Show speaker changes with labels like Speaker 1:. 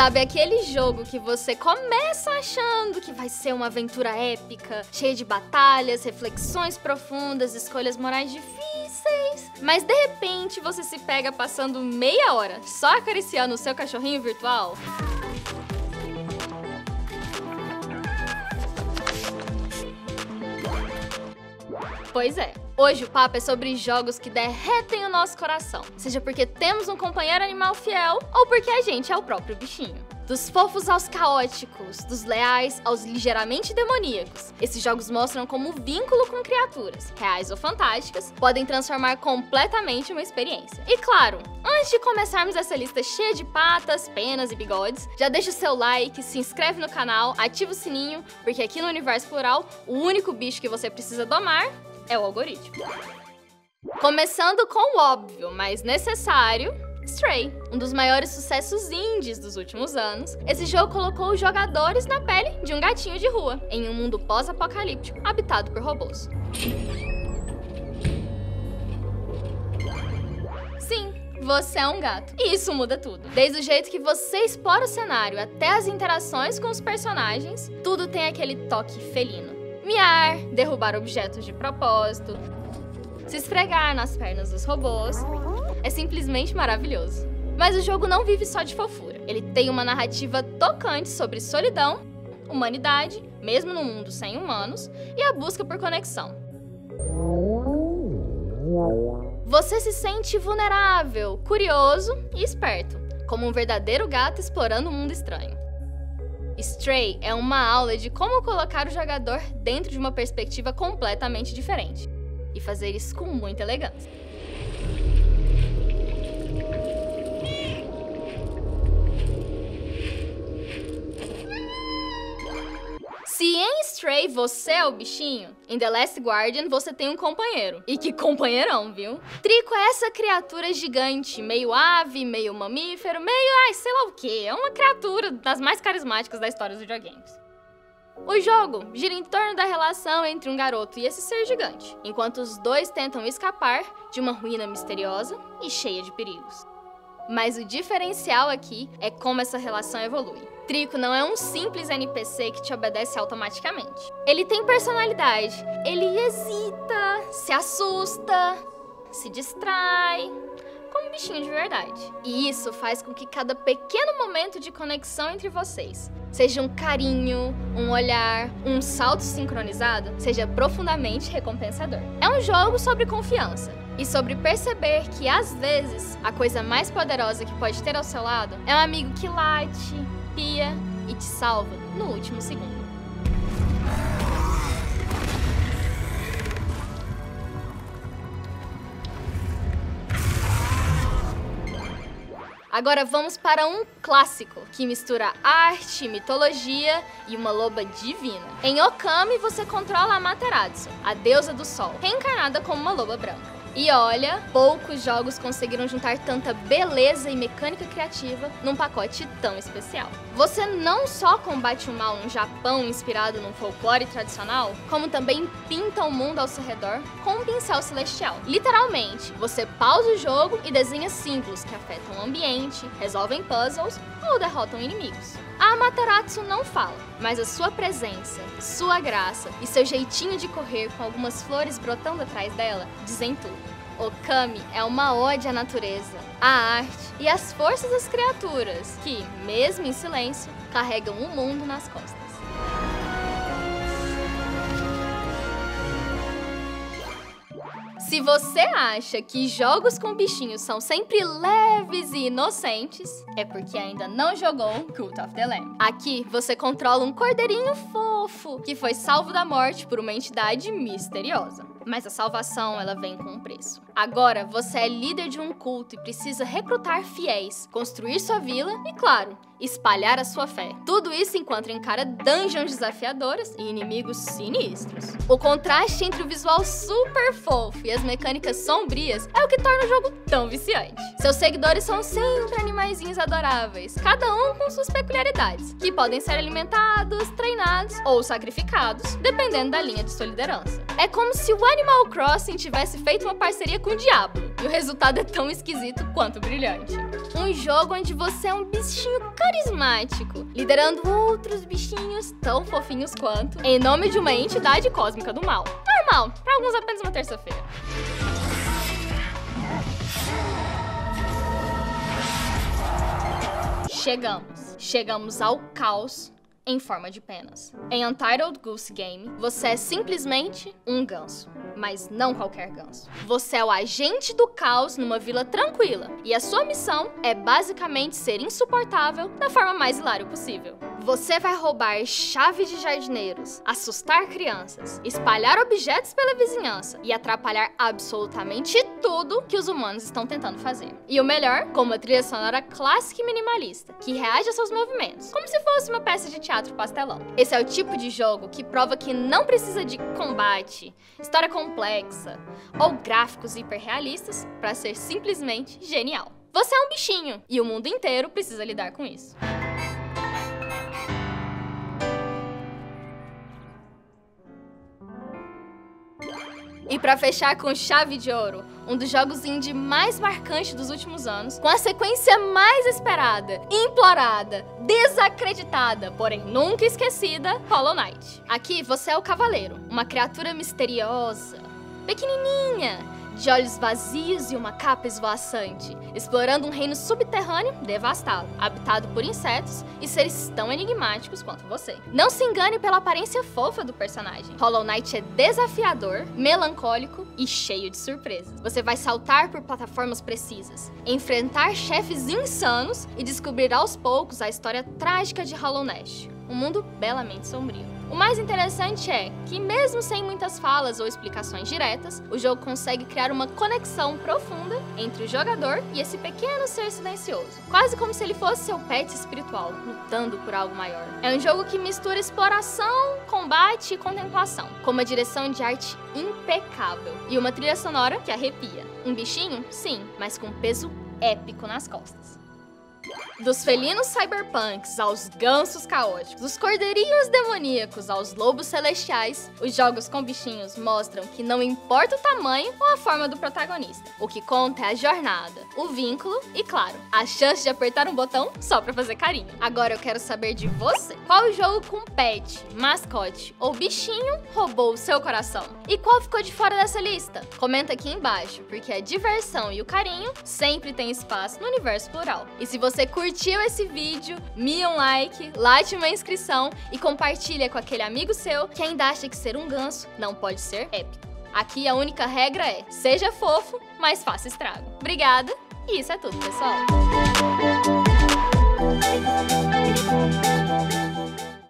Speaker 1: Sabe aquele jogo que você começa achando que vai ser uma aventura épica, cheia de batalhas, reflexões profundas, escolhas morais difíceis, mas de repente você se pega passando meia hora só acariciando o seu cachorrinho virtual? Pois é, hoje o papo é sobre jogos que derretem o nosso coração, seja porque temos um companheiro animal fiel ou porque a gente é o próprio bichinho. Dos fofos aos caóticos, dos leais aos ligeiramente demoníacos, esses jogos mostram como o vínculo com criaturas, reais ou fantásticas, podem transformar completamente uma experiência. E claro, antes de começarmos essa lista cheia de patas, penas e bigodes, já deixa o seu like, se inscreve no canal, ativa o sininho, porque aqui no Universo Plural, o único bicho que você precisa domar é o algoritmo. Começando com o óbvio, mas necessário, Stray, um dos maiores sucessos indies dos últimos anos. Esse jogo colocou os jogadores na pele de um gatinho de rua, em um mundo pós-apocalíptico habitado por robôs. Sim, você é um gato. E isso muda tudo. Desde o jeito que você explora o cenário até as interações com os personagens, tudo tem aquele toque felino. Miar, derrubar objetos de propósito, se esfregar nas pernas dos robôs, é simplesmente maravilhoso. Mas o jogo não vive só de fofura. Ele tem uma narrativa tocante sobre solidão, humanidade, mesmo num mundo sem humanos, e a busca por conexão. Você se sente vulnerável, curioso e esperto, como um verdadeiro gato explorando um mundo estranho. Stray é uma aula de como colocar o jogador dentro de uma perspectiva completamente diferente, e fazer isso com muita elegância. Se em Stray você é o bichinho, em The Last Guardian você tem um companheiro. E que companheirão, viu? Trico é essa criatura gigante, meio ave, meio mamífero, meio, sei lá o quê. É uma criatura das mais carismáticas da história dos videogames. O jogo gira em torno da relação entre um garoto e esse ser gigante, enquanto os dois tentam escapar de uma ruína misteriosa e cheia de perigos. Mas o diferencial aqui é como essa relação evolui. Trico não é um simples NPC que te obedece automaticamente. Ele tem personalidade. Ele hesita, se assusta, se distrai, como um bichinho de verdade. E isso faz com que cada pequeno momento de conexão entre vocês, seja um carinho, um olhar, um salto sincronizado, seja profundamente recompensador. É um jogo sobre confiança e sobre perceber que, às vezes, a coisa mais poderosa que pode ter ao seu lado é um amigo que late, pia e te salva no último segundo. Agora vamos para um clássico que mistura arte, mitologia e uma loba divina. Em Okami você controla a Amaterasu, a deusa do sol, reencarnada como uma loba branca. E olha, poucos jogos conseguiram juntar tanta beleza e mecânica criativa num pacote tão especial. Você não só combate o mal num Japão inspirado num folclore tradicional, como também pinta o mundo ao seu redor com um pincel celestial. Literalmente, você pausa o jogo e desenha símbolos que afetam o ambiente, resolvem puzzles ou derrotam inimigos. A Amaterasu não fala, mas a sua presença, sua graça e seu jeitinho de correr com algumas flores brotando atrás dela dizem tudo. Okami é uma ode à natureza, à arte e às forças das criaturas que, mesmo em silêncio, carregam o mundo nas costas. Se você acha que jogos com bichinhos são sempre leves e inocentes, é porque ainda não jogou Cult of the Lamb. Aqui você controla um cordeirinho fofo que foi salvo da morte por uma entidade misteriosa. Mas a salvação, ela vem com um preço. Agora você é líder de um culto e precisa recrutar fiéis, construir sua vila e, claro, espalhar a sua fé. Tudo isso enquanto encara dungeons desafiadoras e inimigos sinistros. O contraste entre o visual super fofo e as mecânicas sombrias é o que torna o jogo tão viciante. Seus seguidores são sempre animaizinhos adoráveis, cada um com suas peculiaridades, que podem ser alimentados, treinados ou sacrificados, dependendo da linha de sua liderança. É como se o Animal Crossing tivesse feito uma parceria com com o diabo. E o resultado é tão esquisito quanto brilhante. Um jogo onde você é um bichinho carismático, liderando outros bichinhos tão fofinhos quanto, em nome de uma entidade cósmica do mal. Normal, pra alguns apenas uma terça-feira. Chegamos ao caos em forma de penas. Em Untitled Goose Game, você é simplesmente um ganso. Mas não qualquer ganso. Você é o agente do caos numa vila tranquila, e a sua missão é basicamente ser insuportável da forma mais hilária possível. Você vai roubar chave de jardineiros, assustar crianças, espalhar objetos pela vizinhança e atrapalhar absolutamente tudo que os humanos estão tentando fazer. E o melhor, com uma trilha sonora clássica e minimalista, que reage aos seus movimentos, como se fosse uma peça de teatro pastelão. Esse é o tipo de jogo que prova que não precisa de combate, história complexa ou gráficos hiperrealistas para ser simplesmente genial. Você é um bichinho e o mundo inteiro precisa lidar com isso. E pra fechar com chave de ouro, um dos jogos indie mais marcantes dos últimos anos, com a sequência mais esperada, implorada, desacreditada, porém nunca esquecida, Hollow Knight. Aqui você é o cavaleiro, uma criatura misteriosa, pequenininha, de olhos vazios e uma capa esvoaçante, explorando um reino subterrâneo devastado, habitado por insetos e seres tão enigmáticos quanto você. Não se engane pela aparência fofa do personagem. Hollow Knight é desafiador, melancólico e cheio de surpresas. Você vai saltar por plataformas precisas, enfrentar chefes insanos e descobrir aos poucos a história trágica de Hollow Knight, um mundo belamente sombrio. O mais interessante é que, mesmo sem muitas falas ou explicações diretas, o jogo consegue criar uma conexão profunda entre o jogador e esse pequeno ser silencioso, quase como se ele fosse seu pet espiritual, lutando por algo maior. É um jogo que mistura exploração, combate e contemplação, com uma direção de arte impecável e uma trilha sonora que arrepia. Um bichinho? Sim, mas com peso épico nas costas. Dos felinos cyberpunks aos gansos caóticos, dos cordeirinhos demoníacos aos lobos celestiais, os jogos com bichinhos mostram que não importa o tamanho ou a forma do protagonista. O que conta é a jornada, o vínculo e, claro, a chance de apertar um botão só pra fazer carinho. Agora eu quero saber de você. Qual jogo com pet, mascote ou bichinho roubou o seu coração? E qual ficou de fora dessa lista? Comenta aqui embaixo, porque a diversão e o carinho sempre tem espaço no universo plural. E se você curtiu esse vídeo, me um like, late uma inscrição e compartilha com aquele amigo seu que ainda acha que ser um ganso não pode ser épico. Aqui a única regra é: seja fofo, mas faça estrago. Obrigada e isso é tudo, pessoal!